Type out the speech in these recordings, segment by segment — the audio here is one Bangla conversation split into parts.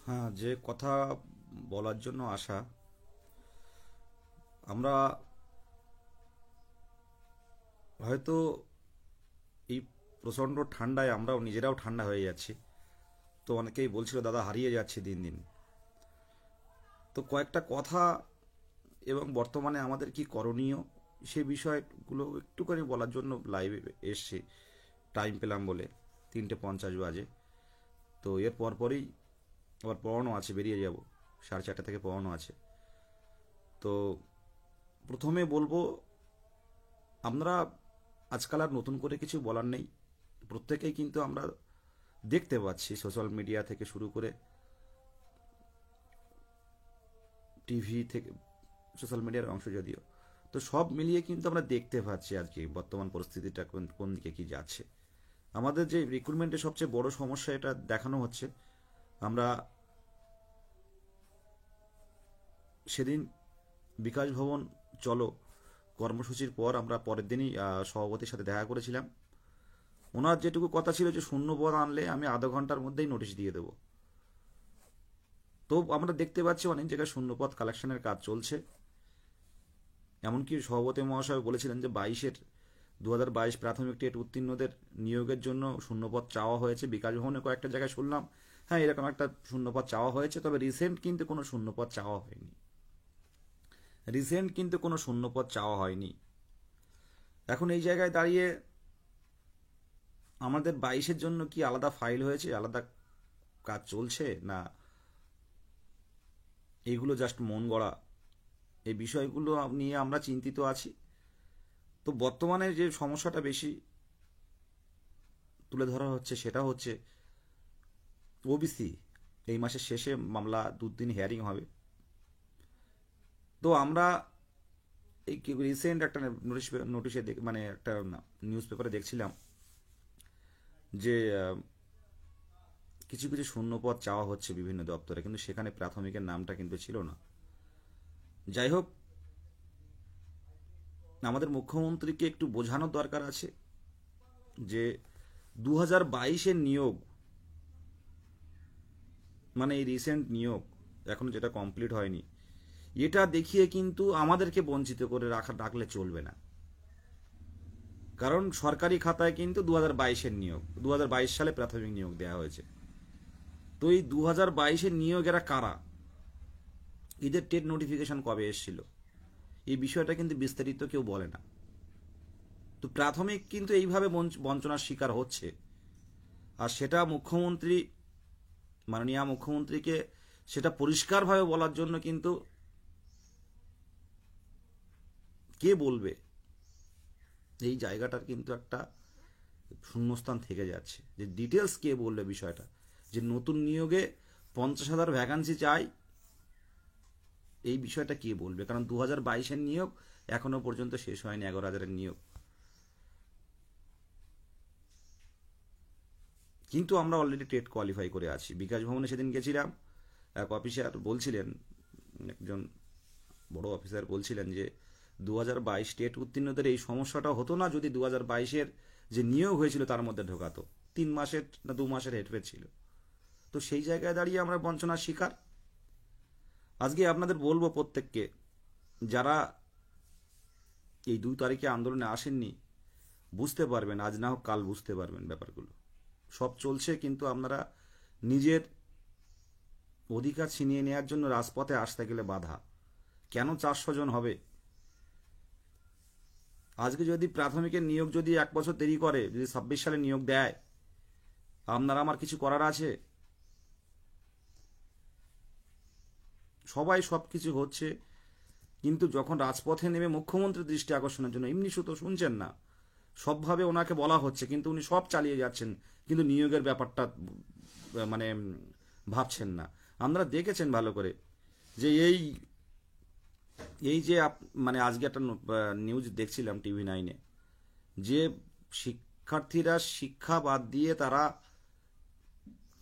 হ্যাঁ, যে কথা বলার জন্য আসা, আমরা হয়তো এই প্রচণ্ড ঠান্ডায় আমরাও নিজেরাও ঠান্ডা হয়ে যাচ্ছি। তো অনেকেই বলছিল দাদা হারিয়ে যাচ্ছে দিন দিন। তো কয়েকটা কথা এবং বর্তমানে আমাদের কি করণীয় সে বিষয়গুলো একটুখানি বলার জন্য লাইভে এসছি, টাইম পেলাম বলে। 3:50 বাজে। তো এর পরপরই আবার পড়ানো আছে, বেরিয়ে যাব। 4:30 থেকে পড়ানো আছে। তো প্রথমে বলবো, আমরা আজকাল আর নতুন করে কিছু বলার নেই। প্রত্যেকেই কিন্তু আমরা দেখতে পাচ্ছি, সোশ্যাল মিডিয়া থেকে শুরু করে টিভি থেকে, সোশ্যাল মিডিয়ার অংশ যদিও, তো সব মিলিয়ে কিন্তু আমরা দেখতে পাচ্ছি আজকে বর্তমান পরিস্থিতিটা কোন কোন দিকে কি যাচ্ছে। আমাদের যে রিক্রুটমেন্টের সবচেয়ে বড় সমস্যা এটা দেখানো হচ্ছে। আমরা সেদিন বিকাশ ভবন চলো কর্মসূচির পর আমরা পরের দিনই সভাপতির সাথে দেখা করেছিলাম। ওনার যেটুকু কথা ছিল যে শূন্য পদ আনলে আমি আধা ঘন্টার মধ্যেই নোটিশ দিয়ে দেবো। তো আমরা দেখতে পাচ্ছি অনেক জায়গায় শূন্যপদ কালেকশনের কাজ চলছে। এমনকি সভাপতি মহাশয় বলেছিলেন যে 2022 প্রাথমিক টেট উত্তীর্ণদের নিয়োগের জন্য শূন্যপদ চাওয়া হয়েছে। বিকাশ ভবনে কয়েকটা জায়গায় শুনলাম হ্যাঁ এরকম একটা শূন্যপদ চাওয়া হয়েছে, তবে রিসেন্ট কিন্তু কোনো শূন্যপদ চাওয়া হয়নি। রিসেন্ট কিন্তু কোনো শূন্যপদ চাওয়া হয়নি। এখন এই জায়গায় দাঁড়িয়ে আমাদের 22-এর জন্য কি আলাদা ফাইল হয়েছে, আলাদা কাজ চলছে, না এইগুলো জাস্ট মন গড়া? এই বিষয়গুলো নিয়ে আমরা চিন্তিত আছি। তো বর্তমানে যে সমস্যাটা বেশি তুলে ধরা হচ্ছে সেটা হচ্ছে ওবিসি। এই মাসের শেষে মামলা 2 দিন হিয়ারিং হবে। তো আমরা এই রিসেন্ট একটা নোটিশে মানে একটা নিউজ পেপারে দেখছিলাম যে কিছু কিছু শূন্যপদ চাওয়া হচ্ছে বিভিন্ন দপ্তরে, কিন্তু সেখানে প্রাথমিকের নামটা কিন্তু ছিল না। যাই হোক, আমাদের মুখ্যমন্ত্রীকে একটু বোঝানোর দরকার আছে যে 2022-এর নিয়োগ, মানে এই রিসেন্ট নিয়োগ এখনো যেটা কমপ্লিট হয়নি, এটা দেখিয়ে কিন্তু আমাদেরকে বঞ্চিত করে রাখলে চলবে না। কারণ সরকারি খাতায় কিন্তু 2022-এর নিয়োগ, 2022 সালে প্রাথমিক নিয়োগ দেওয়া হয়েছে। তো এই 2022-এর নিয়োগ এরা কারা, এদের টেট নোটিফিকেশন কবে এসেছিল, এই বিষয়টা কিন্তু বিস্তারিত কেউ বলে না। তো প্রাথমিক কিন্তু এইভাবে বঞ্চনার শিকার হচ্ছে। আর সেটা মুখ্যমন্ত্রী, মাননীয় মুখ্যমন্ত্রীকে সেটা পরিষ্কারভাবে বলার জন্য কিন্তু কে বলবে, এই জায়গাটার কিন্তু একটা শূন্যস্থান থেকে যাচ্ছে। যে ডিটেলস কে বলবে বিষয়টা, যে নতুন নিয়োগে 50,000 ভ্যাকান্সি চাই, এই বিষয়টা কে বলবে? কারণ 2022-এর নিয়োগ এখনো পর্যন্ত শেষ হয়নি, 11,000-এর নিয়োগ। কিন্তু আমরা অলরেডি টেট কোয়ালিফাই করে আছি। বিকাশ ভবনে সেদিন গেছিলাম, এক অফিসার বলছিলেন, একজন বড় অফিসার বলছিলেন যে 2022 টেট উত্তীর্ণদের এই সমস্যাটা হতো না যদি 2022-এর যে নিয়োগ হয়েছিল তার মধ্যে ঢোকাতো। 3 মাসের না 2 মাসের হেরফের ছিল। তো সেই জায়গায় দাঁড়িয়ে আমরা বঞ্চনার শিকার। আজকে আপনাদের বলবো প্রত্যেককে, যারা এই 2 তারিখে আন্দোলনে আসেননি, বুঝতে পারবেন, আজ না হোক কাল বুঝতে পারবেন ব্যাপারগুলো। সব চলছে কিন্তু আপনারা নিজের অধিকার ছিনিয়ে নেওয়ার জন্য রাজপথে আসতে গেলে বাধা। কেন 400 জন হবে? আজকে যদি প্রাথমিকের নিয়োগ যদি 1 বছর দেরি করে, যদি 26 সালে নিয়োগ দেয়, আপনার আমার কিছু করার আছে? সবাই সব কিছু হচ্ছে, কিন্তু যখন রাজপথে নেমে মুখ্যমন্ত্রীর দৃষ্টি আকর্ষণের জন্য, এমনি শুধু শুনছেন না, সবভাবে ওনাকে বলা হচ্ছে কিন্তু উনি সব চালিয়ে যাচ্ছেন, কিন্তু নিয়োগের ব্যাপারটা মানে ভাবছেন না। আপনারা দেখেছেন ভালো করে যে এই এই যে মানে আজকে একটা নিউজ দেখছিলাম TV9-এ, যে শিক্ষার্থীরা শিক্ষা বাদ দিয়ে তারা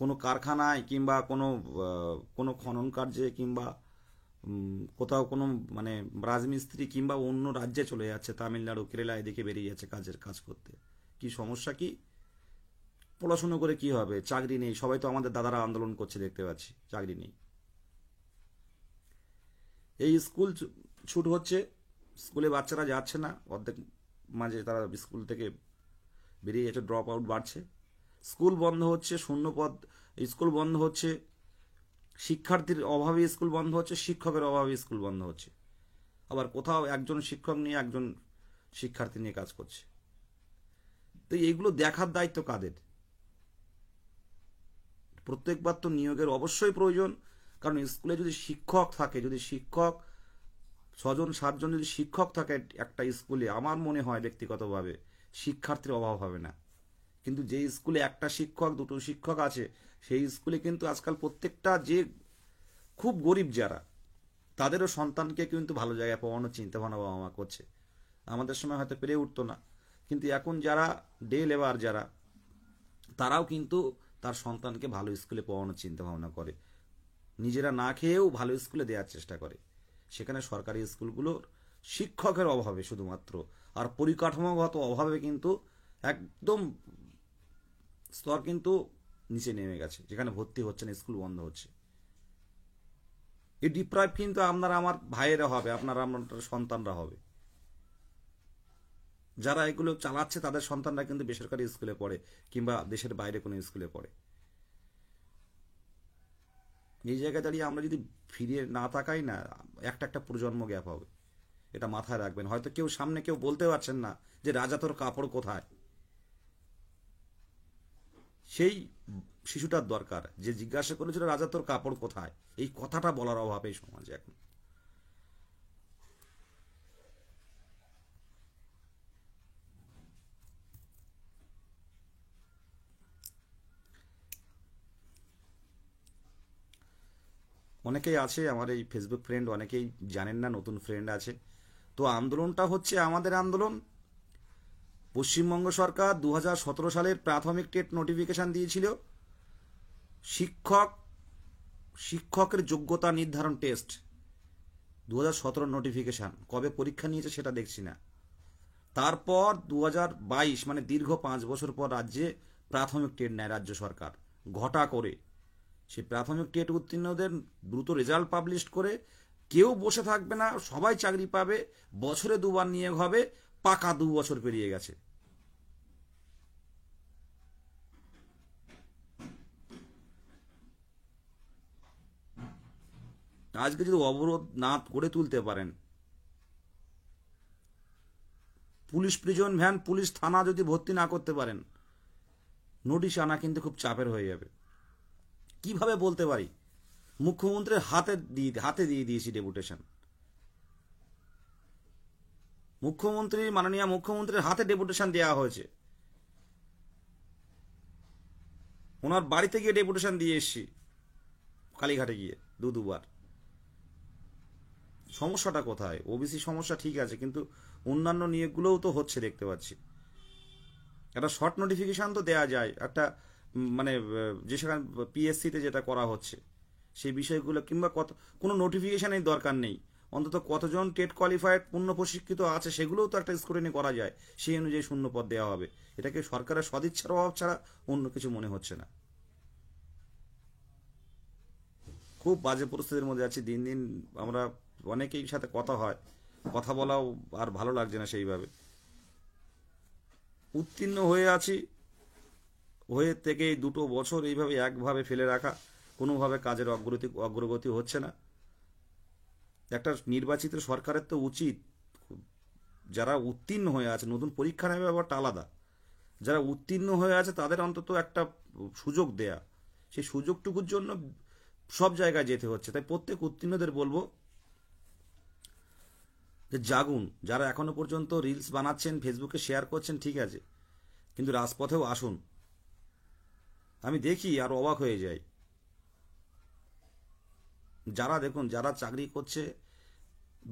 কোনো কারখানায় কিংবা কোনো খনন কার্যে কিংবা কোথাও কোনো মানে রাজমিস্ত্রি কিংবা অন্য রাজ্যে চলে যাচ্ছে, তামিলনাড়ু কেরালা এদিকে বেরিয়ে যাচ্ছে কাজ করতে। কি সমস্যা কি? পড়াশুনো করে কি হবে, চাকরি নেই, সবাই তো আমাদের দাদারা আন্দোলন করছে দেখতে পাচ্ছি, চাকরি নেই। এই স্কুল ছুট হচ্ছে, স্কুলে বাচ্চারা যাচ্ছে না, অর্ধেক মাঝে তারা স্কুল থেকে বেরিয়ে যাচ্ছে, ড্রপ আউট বাড়ছে, স্কুল বন্ধ হচ্ছে, শূন্য পদ, স্কুল বন্ধ হচ্ছে, শিক্ষার্থীর অভাবে স্কুল বন্ধ হচ্ছে, শিক্ষকের অভাবে স্কুল বন্ধ হচ্ছে, আবার কোথাও একজন শিক্ষক নিয়ে একজন শিক্ষার্থী নিয়ে কাজ করছে। তো এইগুলো দেখার দায়িত্ব কাদের? প্রত্যেকবার তো নিয়োগের অবশ্যই প্রয়োজন, কারণ স্কুলে যদি শিক্ষক থাকে, যদি শিক্ষক 6-7জন যদি শিক্ষক থাকে একটা স্কুলে, আমার মনে হয় ব্যক্তিগতভাবে শিক্ষার্থীর অভাব হবে না। কিন্তু যে স্কুলে একটা শিক্ষক, দুটো শিক্ষক আছে, সেই স্কুলে কিন্তু আজকাল প্রত্যেকটা যে খুব গরিব যারা, তাদেরও সন্তানকে কিন্তু ভালো জায়গায় পড়ানোর চিন্তাভাবনা বাবা মা করছে। আমাদের সময় হয়তো পেরে উঠতো না, কিন্তু এখন যারা ডে লেবার যারা, তারাও কিন্তু তার সন্তানকে ভালো স্কুলে পড়ানোর চিন্তাভাবনা করে, নিজেরা না খেয়েও ভালো স্কুলে দেওয়ার চেষ্টা করে। সেখানে সরকারি স্কুলগুলোর শিক্ষকের অভাবে শুধুমাত্র, আর পরিকাঠামোগত অভাবে কিন্তু একদম স্তর কিন্তু নিচে নেমে গেছে, যেখানে ভর্তি হচ্ছে না, স্কুল বন্ধ হচ্ছে। এই ডিপ্রাইভ কিন্তু আপনারা আমার ভাইয়েরা হবে, আপনারা আমার সন্তানরা হবে। যারা এগুলো চালাচ্ছে তাদের সন্তানরা কিন্তু বেসরকারি স্কুলে পড়ে কিংবা দেশের বাইরে কোনো স্কুলে পড়ে। এই জায়গায় দাঁড়িয়ে আমরা যদি ফিরে না তাকাই না, একটা একটা প্রজন্ম গ্যাপ হবে, এটা মাথায় রাখবেন। হয়তো কেউ সামনে কেউ বলতে পারছেন না যে রাজা তোর কাপড় কোথায়, সেই শিশুটার দরকার যে জিজ্ঞাসা করেছিল রাজা তোর কাপড় কোথায়, এই কথাটা বলার অভাব এই সমাজে এখন। অনেকেই আছে আমার এই ফেসবুক ফ্রেন্ড, অনেকেই জানেন না, নতুন ফ্রেন্ড আছে। তো আন্দোলনটা হচ্ছে আমাদের আন্দোলন। পশ্চিমবঙ্গ সরকার 2017 সালের প্রাথমিক টেট নোটিফিকেশন দিয়েছিল, শিক্ষক শিক্ষকের যোগ্যতা নির্ধারণ টেস্ট 2017 নোটিফিকেশন, কবে পরীক্ষা নিয়েছে সেটা দেখছি না। তারপর 2022 মানে দীর্ঘ 5 বছর পর রাজ্যে প্রাথমিক টেট নেয় রাজ্য সরকার, ঘটা করে। সেই প্রাথমিক টেট উত্তীর্ণদের দ্রুত রেজাল্ট পাবলিশ করে, কেউ বসে থাকবে না, সবাই চাকরি পাবে, বছরে 2বার নিয়োগ হবে, পাকা 2 বছর পেরিয়ে গেছে। আজকে যদি অবরোধ না গড়ে তুলতে পারেন, পুলিশ প্রিজন ভ্যান, পুলিশ থানা যদি ভর্তি না করতে পারেন, নোটিশ আনা কিন্তু খুব চাপের হয়ে যাবে। কিভাবে বলতে পারি, মুখ্যমন্ত্রীর হাতে দিয়ে দিয়েছি ডেপুটেশন, মাননীয় মুখ্যমন্ত্রীর হাতে ডেপুটেশন দেওয়া হয়েছে, ওনার বাড়িতে গিয়ে ডেপুটেশন দিয়ে এসছি, কালীঘাটে গিয়ে দুবার। সমস্যাটা কোথায়? ওবিসি সমস্যা ঠিক আছে, কিন্তু অন্যান্য নিয়োগগুলোও তো হচ্ছে দেখতে পাচ্ছি। একটা শর্ট নোটিফিকেশান তো দেওয়া যায়, একটা মানে যে সেখানে পিএসসিতে যেটা করা হচ্ছে সেই বিষয়গুলো, কিংবা কোনো নোটিফিকেশানের দরকার নেই, অন্তত কতজন টেট কোয়ালিফাইড পূর্ণ প্রশিক্ষিত আছে সেগুলোও তো একটা স্ক্রুটিনি করা যায়, সেই অনুযায়ী শূন্য পদ দেওয়া হবে। এটাকে সরকারের সদিচ্ছার অভাব ছাড়া অন্য কিছু মনে হচ্ছে না। খুব বাজে পরিস্থিতির মধ্যে আছি দিন দিন। আমরা অনেকেই সাথে কথা হয়, কথা বলাও আর ভালো লাগছে না সেইভাবে। উত্তীর্ণ হয়ে আছি, হয়ে থেকে 2 বছর এইভাবে একভাবে ফেলে রাখা, কোনোভাবে কাজের অগ্রগতি হচ্ছে না। একটা নির্বাচিত সরকারের তো উচিত যারা উত্তীর্ণ হয়ে আছে, নতুন পরীক্ষা নেবে ব্যাপারটা আলাদা, যারা উত্তীর্ণ হয়ে আছে তাদের অন্তত একটা সুযোগ দেয়া, সেই সুযোগটুকুর জন্য সব জায়গায় যেতে হচ্ছে। তাই প্রত্যেক উত্তীর্ণদের বলবো যে জাগুন, যারা এখনো পর্যন্ত রিলস বানাচ্ছেন, ফেসবুকে শেয়ার করছেন, ঠিক আছে, কিন্তু রাজপথেও আসুন। আমি দেখি আর অবাক হয়ে যাই, যারা দেখুন যারা চাকরি করছে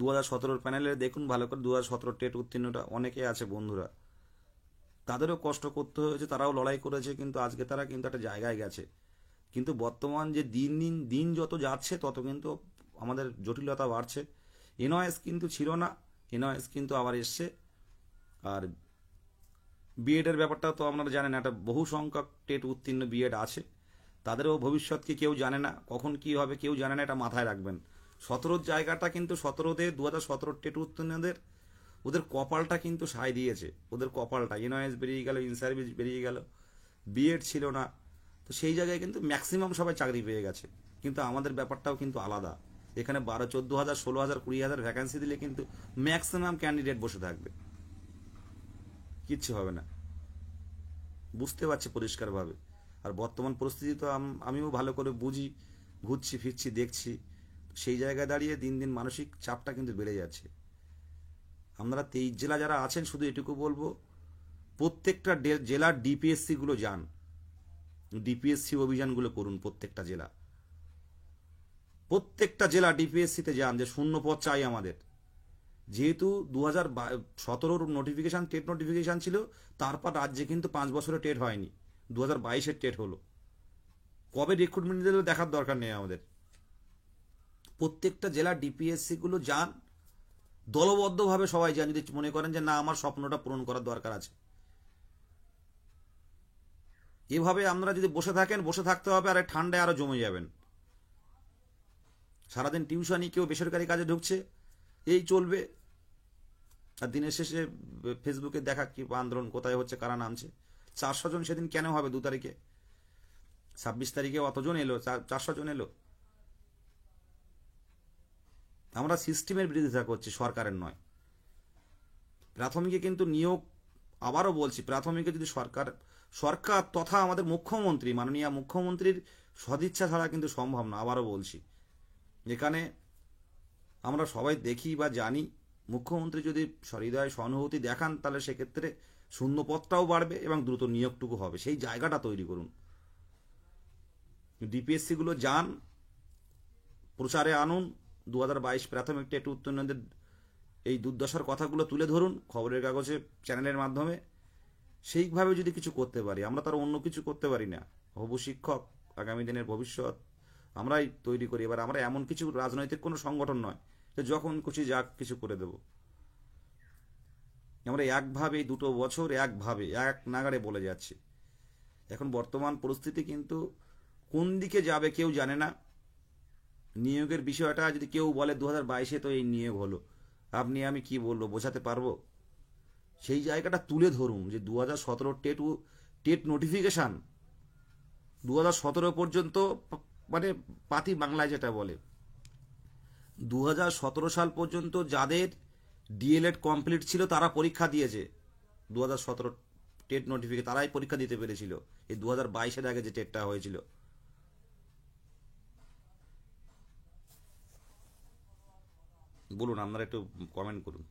2017 প্যানেলে দেখুন ভালো করে, 2017 টেট উত্তীর্ণটা অনেকে আছে বন্ধুরা, তাদেরও কষ্ট করতে হয়েছে, তারাও লড়াই করেছে, কিন্তু আজকে তারা কিন্তু একটা জায়গায় গেছে। কিন্তু বর্তমান যে দিন যত যাচ্ছে তত কিন্তু আমাদের জটিলতা বাড়ছে। এনওএস কিন্তু ছিল না, এনওএস কিন্তু আবার এসছে। আর বিএডের ব্যাপারটা তো আপনারা জানেন, একটা বহু সংখ্যক টেট উত্তীর্ণ বিএড আছে, তাদেরও ভবিষ্যৎকে কেউ জানে না, কখন কি হবে কেউ জানে না, এটা মাথায় রাখবেন। 17 জায়গাটা কিন্তু 17তে 2017 টেট উত্তীর্ণদের ওদের কপালটা কিন্তু সায় দিয়েছে, ওদের কপালটা এনওএস বেরিয়ে গেল, ইন সার্ভিস বেরিয়ে গেল, বিএড ছিল না, তো সেই জায়গায় কিন্তু ম্যাক্সিমাম সবাই চাকরি পেয়ে গেছে। কিন্তু আমাদের ব্যাপারটাও কিন্তু আলাদা, এখানে 12-14 হাজার 16 হাজার 20 হাজার ভ্যাকান্সি দিলে কিন্তু ম্যাক্সিমাম ক্যান্ডিডেট বসে থাকবে, কিচ্ছু হবে না, বুঝতে পারছি পরিষ্কারভাবে। আর বর্তমান পরিস্থিতি তো আমিও ভালো করে বুঝি, ঘুরছি ফিরছি দেখছি, সেই জায়গায় দাঁড়িয়ে দিন দিন মানসিক চাপটা কিন্তু বেড়ে যাচ্ছে। আমরা 23 জেলা যারা আছেন শুধু এটুকু বলবো, প্রত্যেকটা জেলার ডিপিএসসি গুলো যান, ডিপিএসসি অভিযানগুলো করুন, প্রত্যেকটা জেলা ডিপিএসসিতে যান, যে শূন্য পদ চাই আমাদের। যেহেতু 2017 নোটিফিকেশান, টেট নোটিফিকেশান ছিল, তারপর রাজ্যে কিন্তু 5 বছরে টেট হয়নি, 2022-এর টেট হলো। কবে রিক্রুটমেন্ট দিল দেখার দরকার নেই আমাদের। প্রত্যেকটা জেলা ডিপিএসসি গুলো যান, দলবদ্ধভাবে সবাই যান, যদি মনে করেন যে না আমার স্বপ্নটা পূরণ করার দরকার আছে। এভাবে আপনারা যদি বসে থাকেন, বসে থাকতে হবে, আর ঠান্ডায় আরো জমে যাবেন। সারাদিন টিউশনি, কেউ বেসরকারি কাজে ঢুকছে, এই চলবে। আর দিনের শেষে ফেসবুকে দেখা কি আন্দোলন কোথায় হচ্ছে, কারা নামছে। 400 জন সেদিন কেন হবে 2 তারিখে? 26 তারিখে অতজন এলো, 400 জন এলো। আমরা সিস্টেমের বিরোধিতা করছি, সরকারের নয়। প্রাথমিকে কিন্তু নিয়োগ, আবারও বলছি, প্রাথমিকে যদি সরকার তথা আমাদের মুখ্যমন্ত্রী, মাননীয় মুখ্যমন্ত্রীর সদিচ্ছা ছাড়া কিন্তু সম্ভব না। আবারও বলছি, এখানে আমরা সবাই দেখি বা জানি, মুখ্যমন্ত্রী যদি হৃদয় সহানুভূতি দেখান, তাহলে সেক্ষেত্রে শূন্যপদটাও বাড়বে এবং দ্রুত নিয়োগটুকু হবে, সেই জায়গাটা তৈরি করুন। ডিপিএসসি গুলো যান, প্রচারে আনুন, 2022 প্রাথমিক টেট উত্তীর্ণদের এই দুর্দশার কথাগুলো তুলে ধরুন খবরের কাগজে, চ্যানেলের মাধ্যমে। সেইভাবে যদি কিছু করতে পারি, আমরা তার অন্য কিছু করতে পারি না। হবু শিক্ষক, আগামী দিনের ভবিষ্যৎ আমরাই তৈরি করি। এবার আমরা এমন কিছু রাজনৈতিক কোনো সংগঠন নয় যে যখন খুশি যাক কিছু করে দেব। আমরা একভাবে 2 বছর একভাবে এক নাগাড়ে বলে যাচ্ছি। এখন বর্তমান পরিস্থিতি কিন্তু কোন দিকে যাবে কেউ জানে না। নিয়োগের বিষয়টা যদি কেউ বলে 2022-এ তো এই নিয়োগ হলো, আপনি আমি কি বলবো, বোঝাতে পারবো? সেই জায়গাটা তুলে ধরুন যে 2017 টেট নোটিফিকেশান 2017 পর্যন্ত, মানে পাতি বাংলায় যেটা বলে, 2017 সাল পর্যন্ত যাদের ডিএলএড কমপ্লিট ছিল তারা পরীক্ষা দিয়েছে। 2017 টেট নোটিফিকেশন তারাই পরীক্ষা দিতে পেরেছিল, এই 2022-এর আগে যে টেটটা হয়েছিল। বলুন, আপনারা একটু কমেন্ট করুন।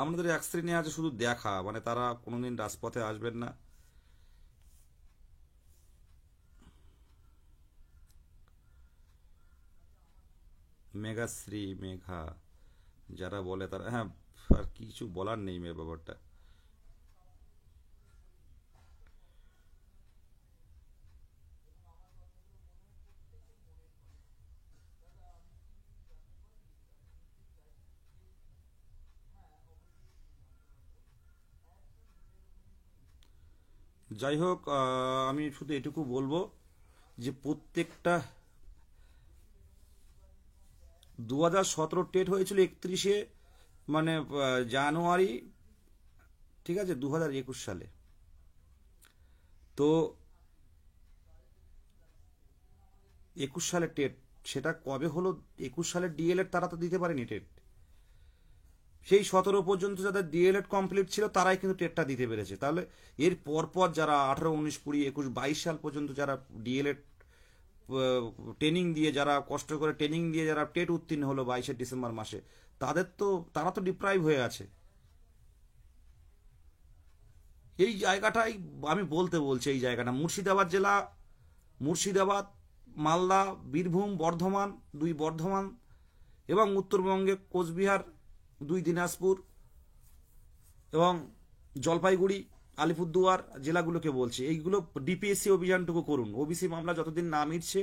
আমাদের এক শ্রেণী আছে শুধু দেখা, মানে তারা কোনোদিন রাজপথে আসবেন না। মেঘাশ্রী, মেঘা যারা বলে তারা, হ্যাঁ, আর কিছু বলার নেই মেয়ে ব্যাপারটা। যাই হোক, আমি শুধু এটুকু বলবো যে প্রত্যেকটা 2017 টেট হয়েছিল 31 মানে জানুয়ারি, ঠিক আছে, 2021 সালে। তো 21 সালে টেট, সেটা কবে হলো? 21 সালের ডিএলএড তারা তো দিতে পারেনি টেট। সেই 17 পর্যন্ত যাদের ডিএলএড কমপ্লিট ছিল তারাই কিন্তু টেটটা দিতে পেরেছে। তাহলে এর পরপর যারা 18, 19, 20, 21, 22 সাল পর্যন্ত যারা ডিএলএড ট্রেনিং দিয়ে, যারা কষ্ট করে ট্রেনিং দিয়ে যারা টেট উত্তীর্ণ হলো 22 ডিসেম্বর মাসে, তারা তো ডিপ্রাইভ হয়ে আছে। এই জায়গাটাই আমি বলছি, এই জায়গাটা মুর্শিদাবাদ জেলা, মুর্শিদাবাদ, মালদা, বীরভূম, বর্ধমান, 2 বর্ধমান, এবং উত্তরবঙ্গে কোচবিহার, 2 দিনাজপুর, এবং জলপাইগুড়ি, আলিপুরদুয়ার জেলাগুলোকে বলছি, এইগুলো ডিপিএসসি অভিযানটুকু করুন। ওবিসি মামলা যতদিন না মিটছে,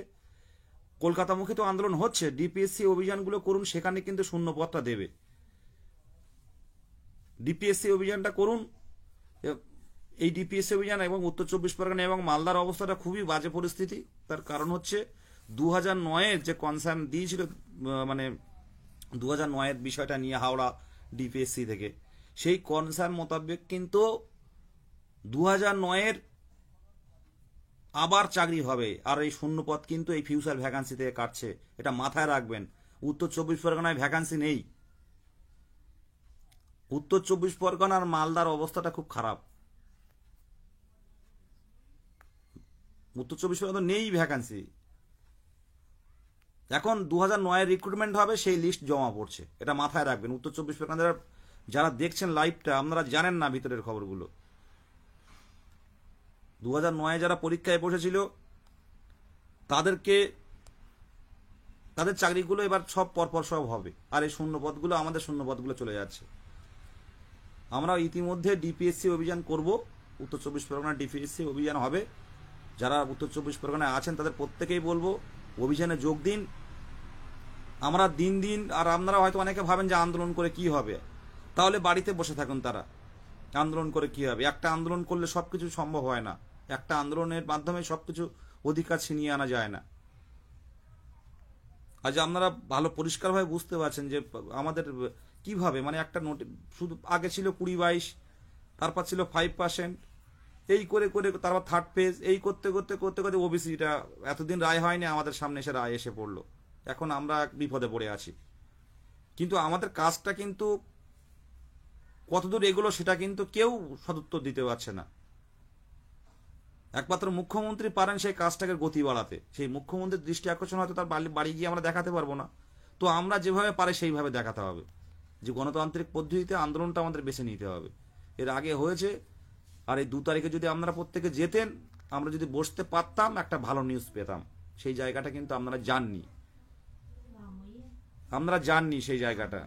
কলকাতামুখী তো আন্দোলন হচ্ছে, ডিপিএসসি অভিযানগুলো করুন, সেখানে কিন্তু শূন্যপদটা দেবে। ডিপিএসসি অভিযানটা করুন। এই ডিপিএসসি অভিযান এবং উত্তর 24 পরগনা এবং মালদার অবস্থাটা খুবই বাজে পরিস্থিতি। তার কারণ হচ্ছে 2009-এর যে কনসার্ন দিয়েছিল, মানে 2009-এর বিষয়টা নিয়ে হাওড়া ডিপিএসসি থেকে, সেই কনসার্ন মোতাবেক কিন্তু 2009-এর আবার চাকরি হবে। আর এই শূন্যপদ কিন্তু এই ফিউচার ভ্যাকান্সি থেকে কাটছে, এটা মাথায় রাখবেন। উত্তর 24 পরগনায় ভ্যাকান্সি নেই। উত্তর 24 পরগনার মালদার অবস্থাটা খুব খারাপ। উত্তর 24 পরগনা নেই ভ্যাকান্সি। এখন 2009-এর রিক্রুটমেন্ট হবে, সেই লিস্ট জমা পড়ছে, এটা মাথায় রাখবেন। উত্তর 24 পরগনা যারা দেখছেন লাইভটা, আপনারা জানেন না ভিতরের খবরগুলো। 2009-এ যারা পরীক্ষায় বসেছিল তাদের চাকরিগুলো এবার সব পরপর সব হবে, আর এই শূন্যপদগুলো, আমাদের শূন্যপদগুলো চলে যাচ্ছে। আমরা ইতিমধ্যে ডিপিএসসি অভিযান করব। উত্তর 24 পরগনা ডিপিএসসি অভিযান হবে। যারা উত্তর 24 পরগনায় আছেন তাদের প্রত্যেকেই বলবো অভিযানে যোগ দিন। আমরা দিন দিন, আর আপনারা হয়তো অনেকে ভাবেন যে আন্দোলন করে কি হবে, তাহলে বাড়িতে বসে থাকুন। তারা আন্দোলন করে কি হবে? একটা আন্দোলন করলে সবকিছু সম্ভব হয় না। একটা আন্দোলনের মাধ্যমে সবকিছু অধিকার ছিনিয়ে আনা যায় না। আজ আপনারা ভালো পরিষ্কারভাবে বুঝতে পারছেন যে আমাদের কিভাবে, মানে একটা নোট শুধু আগে ছিল 20-22, তারপর ছিল 5%, এই করে করে তারপর থার্ড ফেজ, এই করতে করতে করতে করতে ওবিসিটা এতদিন রায় হয়নি, আমাদের সামনে এসে রায় এসে পড়লো। এখন আমরা বিপদে পড়ে আছি। কিন্তু আমাদের কাজটা কিন্তু কতদূর এগুলো সেটা কিন্তু কেউ সদুত্তর দিতে পারছে না। একমাত্র মুখ্যমন্ত্রী পারেন সেই কাজটাকে গতি বাড়াতে। সেই মুখ্যমন্ত্রীর দৃষ্টি আকর্ষণ হয়তো তার বাড়ি গিয়ে আমরা দেখাতে পারবো না, তো আমরা যেভাবে পারে সেইভাবে দেখাতে হবে যে গণতান্ত্রিক পদ্ধতিতে আন্দোলনটা আমাদের বেছে নিতে হবে। এর আগে হয়েছে, আর এই 2 তারিখে যদি আপনারা প্রত্যেকে যেতেন, আমরা যদি বসতে পারতাম, একটা ভালো নিউজ পেতাম। সেই জায়গাটা কিন্তু আপনারা যাননি সেই জায়গাটা।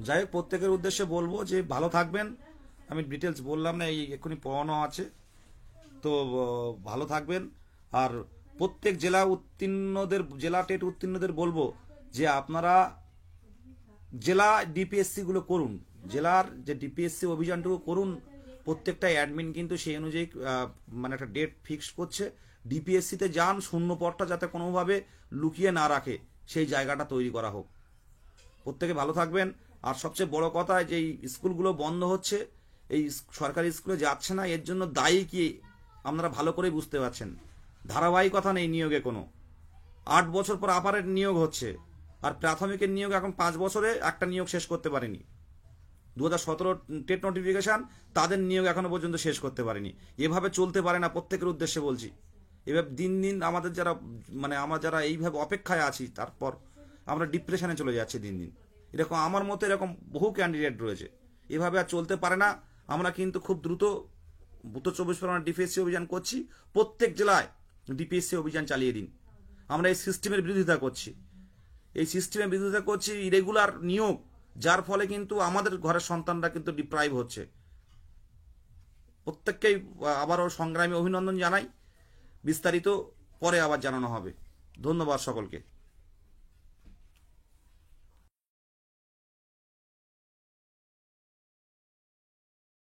যাই হোক, প্রত্যেকের উদ্দেশ্যে বলবো যে ভালো থাকবেন। আমি ডিটেলস বললাম না, এই এক্ষুনি পড়ানো আছে, তো ভালো থাকবেন। আর প্রত্যেক জেলা টেট উত্তীর্ণদের বলবো যে আপনারা জেলা ডিপিএসসি গুলো করুন, জেলার যে ডিপিএসসি অভিযানটুকু করুন। প্রত্যেকটা অ্যাডমিন কিন্তু সেই অনুযায়ী মানে একটা ডেট ফিক্সড করছে। ডিপিএসসিতে যান, শূন্য পদটা যাতে কোনোভাবে লুকিয়ে না রাখে, সেই জায়গাটা তৈরি করা হোক। প্রত্যেকে ভালো থাকবেন। আর সবচেয়ে বড় কথা, যে এই স্কুলগুলো বন্ধ হচ্ছে, এই সরকারি স্কুলে যাচ্ছে না, এর জন্য দায়ী কি আপনারা ভালো করে বুঝতে পারছেন। ধারাবাহিকতা নেই নিয়োগে কোনো। 8 বছর পর আপারের নিয়োগ হচ্ছে, আর প্রাথমিকের নিয়োগ এখন 5 বছরে একটা নিয়োগ শেষ করতে পারেনি। 2017 টেট নোটিফিকেশন, তাদের নিয়োগ এখনো পর্যন্ত শেষ করতে পারেনি। এভাবে চলতে পারে না, প্রত্যেকের উদ্দেশ্যে বলছি। এভাবে দিন দিন আমাদের আমরা যারা এইভাবে অপেক্ষায় আছি, তারপর আমরা ডিপ্রেশনে চলে যাচ্ছি দিন দিন। এরকম আমার মতো এরকম বহু ক্যান্ডিডেট রয়েছে। এভাবে আর চলতে পারে না। আমরা কিন্তু খুব দ্রুত উত্তর 24 পরগনা ডিপিএসসি অভিযান করছি। প্রত্যেক জেলায় ডিপিএসসি অভিযান চালিয়ে দিন। আমরা এই সিস্টেমের বিরোধিতা করছি, ইরেগুলার নিয়োগ, যার ফলে কিন্তু আমাদের ঘরের সন্তানরা কিন্তু ডিপ্রাইভ হচ্ছে। প্রত্যেককেই আবারও সংগ্রামী অভিনন্দন জানাই। বিস্তারিত পরে আবার জানানো হবে। ধন্যবাদ সকলকে।